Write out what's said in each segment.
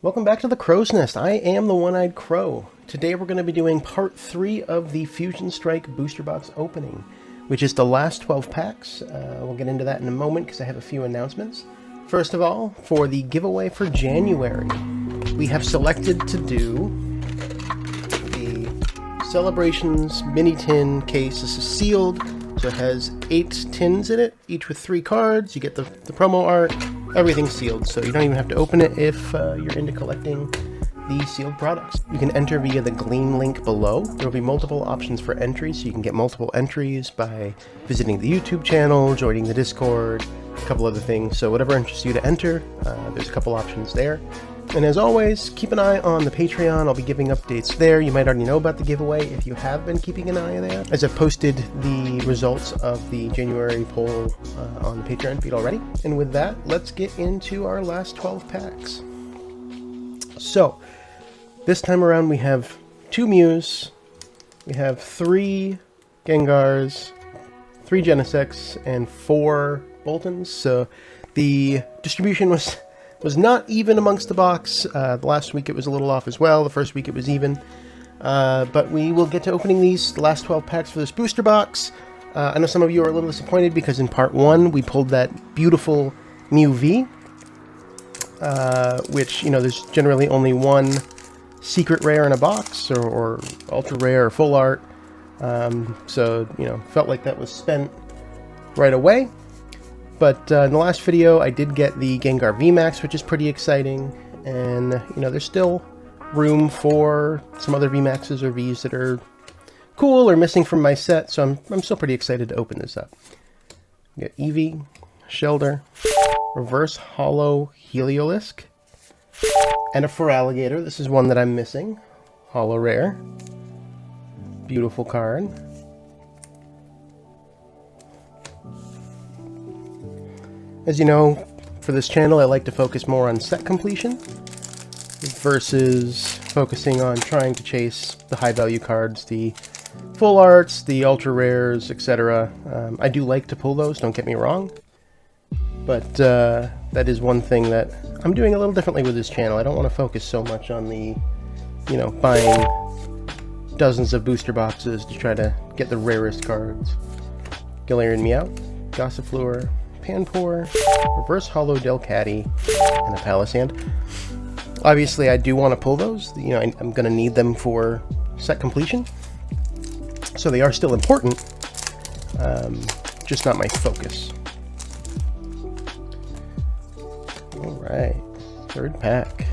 Welcome back to the Crow's Nest. I am the One-Eyed Crow. Today we're going to be doing part 3 of the Fusion Strike Booster Box opening, which is the last 12 packs. We'll get into that in a moment because I have a few announcements. First of all, for the giveaway for January, we have selected to do the Celebrations Mini Tin case. This is sealed, so it has 8 tins in it, each with 3 cards. You get the promo art. Everything's sealed, so you don't even have to open it if you're into collecting the sealed products. You can enter via the Gleam link below. There will be multiple options for entry, so you can get multiple entries by visiting the YouTube channel, joining the Discord, a couple other things. So whatever interests you to enter, there's a couple options there. And as always, keep an eye on the Patreon. I'll be giving updates there. You might already know about the giveaway if you have been keeping an eye there, as I've posted the results of the January poll on the Patreon feed already. And with that, let's get into our last 12 packs. So, this time around we have 2 Mews, we have 3 Gengars, 3 Genesects, and 4 Boltons. So the distribution was not even amongst the box. The last week it was a little off as well. The first week it was even. But we will get to opening these last 12 packs for this booster box. I know some of you are a little disappointed because in part 1 we pulled that beautiful Mew V, which, you know, there's generally only one secret rare in a box, or ultra rare or full art. So, you know, felt like that was spent right away. But in the last video, I did get the Gengar VMAX, which is pretty exciting. And, you know, there's still room for some other VMAXs or Vs that are cool or missing from my set. So I'm still pretty excited to open this up. We got Eevee, Shellder, Reverse Holo Heliolisk, and a Feraligatr. This is one that I'm missing. Holo Rare. Beautiful card. As you know, for this channel, I like to focus more on set completion versus focusing on trying to chase the high value cards, the full arts, the ultra rares, etc. I do like to pull those, don't get me wrong, but that is one thing that I'm doing a little differently with this channel. I don't want to focus so much on the, you know, buying dozens of booster boxes to try to get the rarest cards. Galarian Meowth, Gossifleur, Panpour, Reverse Holo Delcatty, and a Palisand. Obviously, I do want to pull those. You know, I'm going to need them for set completion, so they are still important, just not my focus. Alright, third pack.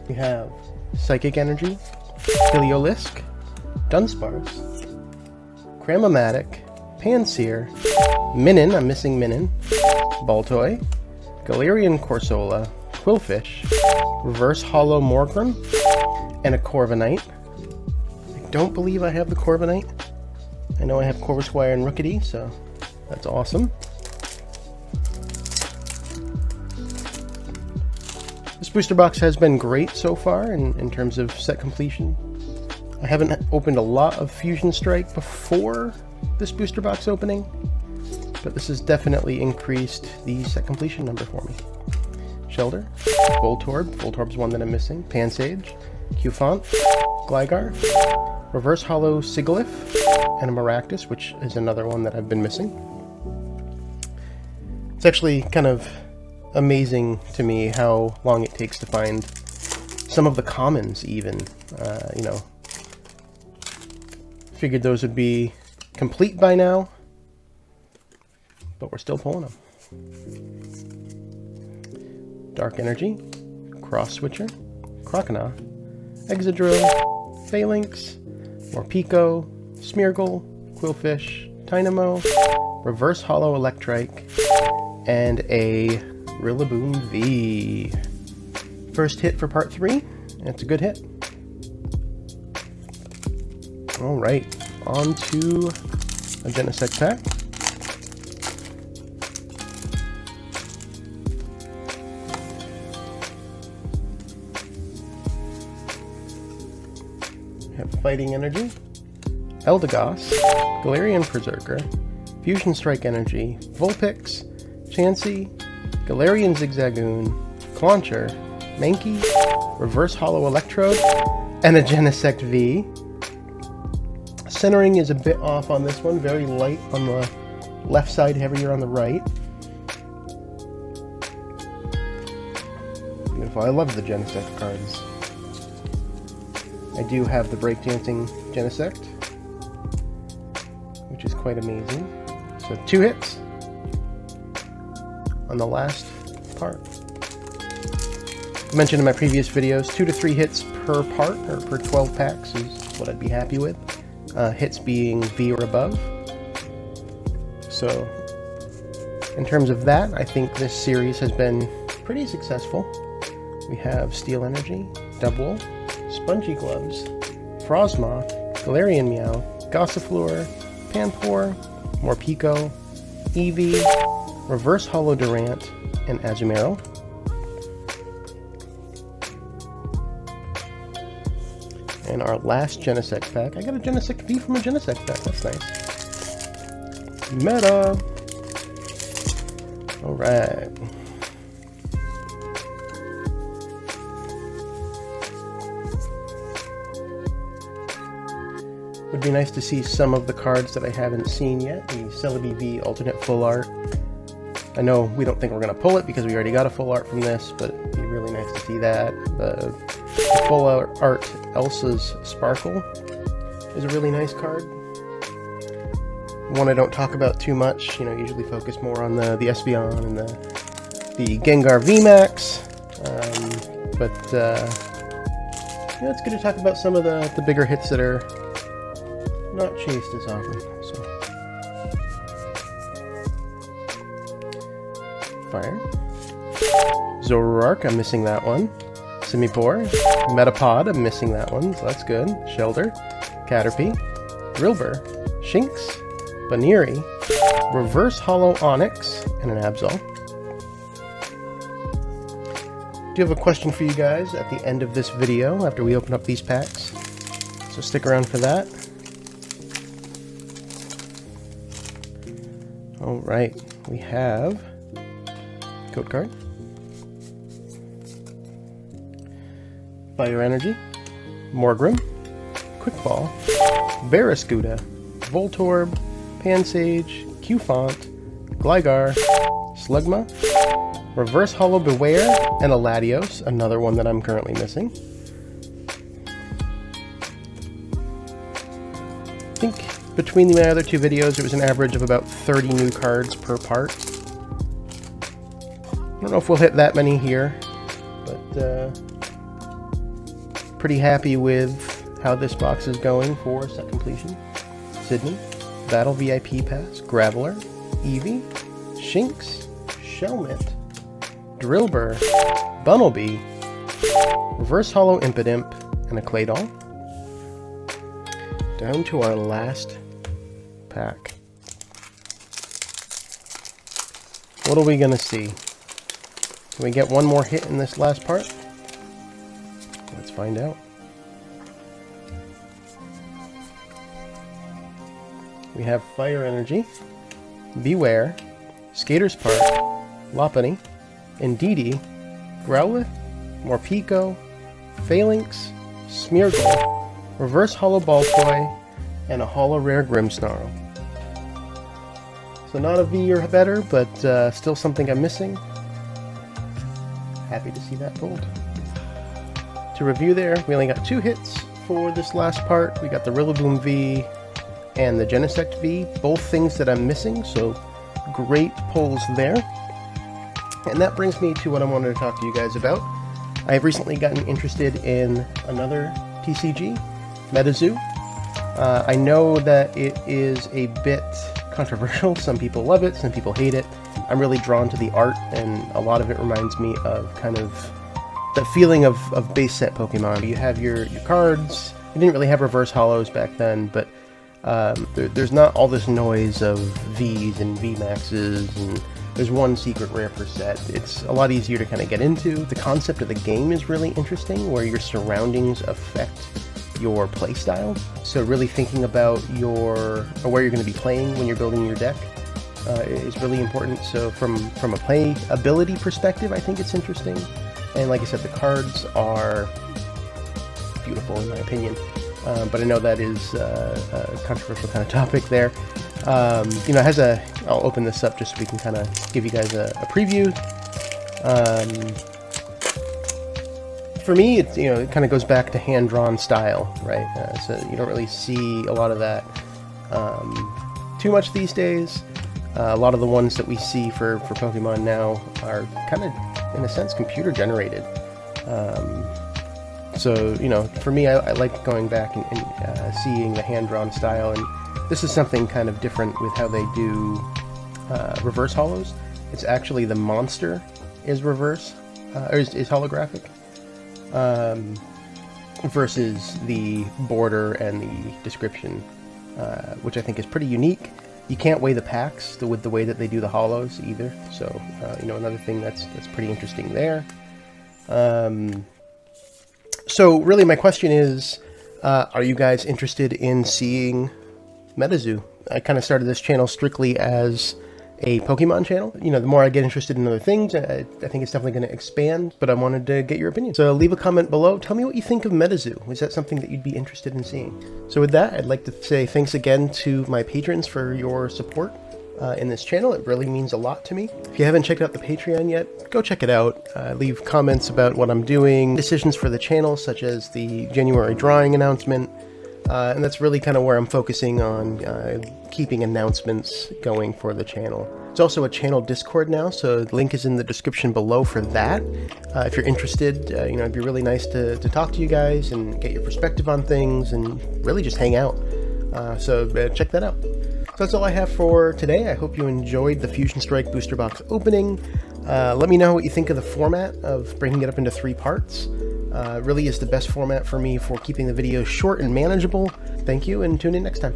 We have Psychic Energy, Heliolisk, Dunsparce, Cramomatic, Pansear, Minun, I'm missing Minun, Baltoy, Galarian Corsola, Quillfish, Reverse Holo Morgrem, and a Corviknight. I don't believe I have the Corviknight. I know I have Corvisquire and Rookidee, so that's awesome. This booster box has been great so far in terms of set completion. I haven't opened a lot of Fusion Strike before this booster box opening, but this has definitely increased the set completion number for me. Shellder, Voltorb's one that I'm missing, Pansage, Cufant, Gligar, Reverse Holo Sigilyph, and a Maractus, which is another one that I've been missing. It's actually kind of amazing to me how long it takes to find some of the commons even. You know, figured those would be complete by now, but we're still pulling them. Dark Energy, Cross Switcher, Croconaw, Exadrill, Phalanx, Morpeko, Smeargle, Quillfish, Tynamo, Reverse Holo Electrike, and a Rillaboom V. First hit for part 3, it's a good hit. Alright, on to a Genesect pack. We have Fighting Energy, Eldegoss, Galarian Berserker, Fusion Strike Energy, Vulpix, Chansey, Galarian Zigzagoon, Clauncher, Mankey, Reverse Hollow Electrode, and a Genesect V. Centering is a bit off on this one, very light on the left side, heavier on the right. Beautiful. I love the Genesect cards. I do have the Breakdancing Genesect, which is quite amazing. So 2 hits on the last part. I mentioned in my previous videos, 2 to 3 hits per part, or per 12 packs is what I'd be happy with. Hits being V or above. So, in terms of that, I think this series has been pretty successful. We have Steel Energy, Dubwool, Spongy Gloves, Frosmoth, Galarian Meow, Gossifleur, Panpour, Morpeko, Eevee, Reverse Hollow Durant, and Azumarill. And our last Genesect pack. I got a Genesect V from a Genesect pack. That's nice. Meta! Alright. Would be nice to see some of the cards that I haven't seen yet. The Celebi V alternate full art. I know we don't think we're going to pull it because we already got a full art from this, but it'd be really nice to see that. The full art Elsa's Sparkle is a really nice card. One I don't talk about too much, you know, usually focus more on the Espeon and the Gengar VMAX. But you know, it's good to talk about some of the bigger hits that are not chased as often. So, Fire. Zoroark, I'm missing that one. Simipour. Metapod, I'm missing that one, so that's good. Shelter. Caterpie. Drillbur. Shinx. Baneri. Reverse Hollow Onyx, and an Absol. Do have a question for you guys at the end of this video after we open up these packs, so stick around for that. Alright, we have code card, Fire Energy, Morgrem, Quick Ball, Barraskewda, Voltorb, Pansage, Cufant, Gligar, Slugma, Reverse Hollow Beware, and a Latios, another one that I'm currently missing. I think between my other 2 videos it was an average of about 30 new cards per part. I don't know if we'll hit that many here, but pretty happy with how this box is going for set completion. Sydney, Battle VIP Pass, Graveler, Eevee, Shinx, Shelmet, Drillbur, Bunnelby, Reverse Hollow Impidimp, and a Claydol. Down to our last pack. What are we gonna see? Can we get one more hit in this last part? Let's find out. We have Fire Energy, Beware, Skater's Park, Lopunny, Indeedee, Growlithe, Morpeko, Phalanx, Smeargle, Reverse Hollow Baltoy, and a Holo Rare Grimmsnarl. So not a V or better, but still something I'm missing. Happy to see that pulled. To review there, we only got 2 hits for this last part. We got the Rillaboom V and the Genesect V, both things that I'm missing, so great pulls there. And that brings me to what I wanted to talk to you guys about. I've recently gotten interested in another TCG, MetaZoo. I know that it is a bit controversial. Some people love it, some people hate it. I'm really drawn to the art, and a lot of it reminds me of kind of the feeling of base set Pokemon. You have your cards. You didn't really have reverse hollows back then, but there's not all this noise of Vs and VMAXs, and there's one secret rare per set. It's a lot easier to kind of get into. The concept of the game is really interesting, where your surroundings affect your playstyle. So really thinking about where you're going to be playing when you're building your deck is really important. So from a playability perspective, I think it's interesting. And like I said, the cards are beautiful in my opinion. But I know that is a controversial kind of topic there. You know, it has I'll open this up just so we can kind of give you guys a preview. For me, it, you know, it kind of goes back to hand-drawn style, right? So you don't really see a lot of that too much these days. A lot of the ones that we see for Pokemon now are kind of, in a sense, computer generated. So, you know, for me, I like going back and seeing the hand-drawn style, and this is something kind of different with how they do reverse holos. It's actually the monster is reverse, or is holographic, versus the border and the description, which I think is pretty unique. You can't weigh the packs with the way that they do the holos either, so you know, another thing that's pretty interesting there. So really my question is, are you guys interested in seeing MetaZoo? I kind of started this channel strictly as a Pokemon channel. You know, the more I get interested in other things, I think it's definitely going to expand, but I wanted to get your opinion. So leave a comment below. Tell me what you think of MetaZoo. Is that something that you'd be interested in seeing? So with that, I'd like to say thanks again to my patrons for your support in this channel. It really means a lot to me. If you haven't checked out the Patreon yet, go check it out. Leave comments about what I'm doing, decisions for the channel, such as the January drawing announcement. And that's really kind of where I'm focusing on keeping announcements going for the channel. There's also a channel Discord now, so the link is in the description below for that. If you're interested, you know, it'd be really nice to talk to you guys and get your perspective on things and really just hang out. So check that out. So that's all I have for today. I hope you enjoyed the Fusion Strike booster box opening. Let me know what you think of the format of breaking it up into 3 parts. Really is the best format for me for keeping the videos short and manageable. Thank you, and tune in next time.